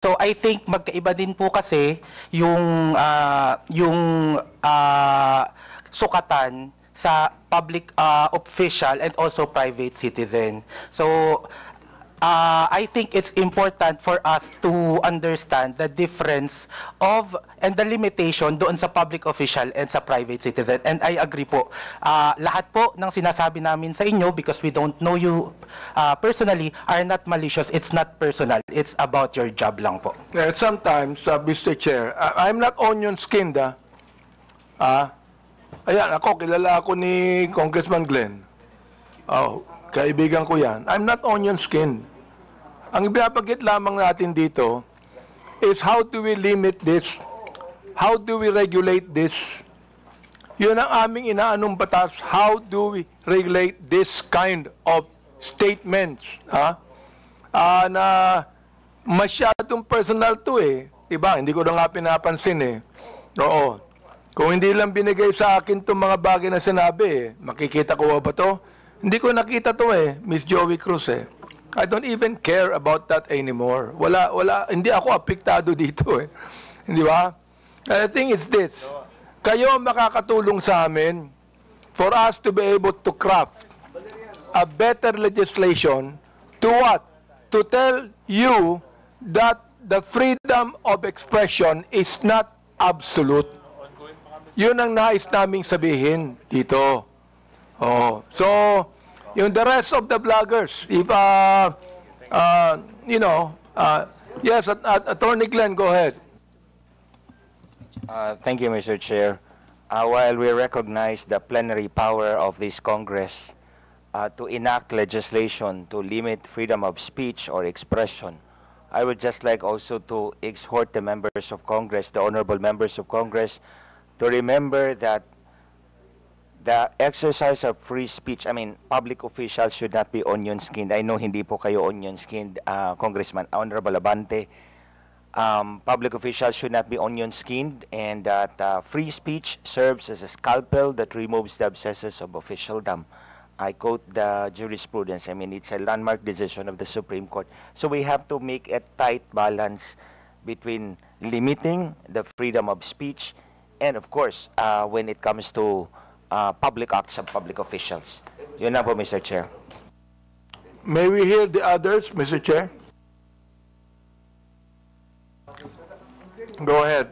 So I think magkaiba din po kasi yung sukatan sa public official and also private citizen. So I think it's important for us to understand the difference of and the limitation doon sa public official and sa private citizen. And I agree po. Lahat po ng sinasabi namin sa inyo, because we don't know you personally, are not malicious. It's not personal. It's about your job lang po. Sometimes, Mr. Chair, I'm not onion-skinned. Ayan, kilala ako ni Congressman Glenn. Oh, kaibigan ko yan. I'm not onion-skinned. Ang ibinabagit lamang natin dito is how do we limit this? How do we regulate this? Yun ang aming inaanong batas. How do we regulate this kind of statements? Na masyadong personal to eh. Diba? Hindi ko na nga pinapansin eh. Oo. Kung hindi lang binigay sa akin itong mga bagay na sinabi eh, makikita ko ba to? Hindi ko nakita to eh, Miss Joey Cruz eh. I don't even care about that anymore. Hindi ako apektado dito eh. Di ba? The thing is this, kayo makakatulong sa amin for us to be able to craft a better legislation to what? To tell you that the freedom of expression is not absolute. Yun ang nais naming sabihin dito. Oh, so yung the rest of the bloggers, if yes, Attorney Glenn, go ahead. Thank you, Mr. Chair. While we recognize the plenary power of this Congress to enact legislation to limit freedom of speech or expression, I would just like also to exhort the members of Congress, the honorable members of Congress, to remember that the exercise of free speech, I mean, public officials should not be onion-skinned. I know hindi po kayo onion-skinned, Congressman, Honorable Abante. Public officials should not be onion-skinned, and that free speech serves as a scalpel that removes the abscesses of officialdom. I quote the jurisprudence. I mean, it's a landmark decision of the Supreme Court. So we have to make a tight balance between limiting the freedom of speech and, of course, when it comes to public acts of public officials. Yun na po, Mr. Chair. May we hear the others, Mr. Chair? Go ahead.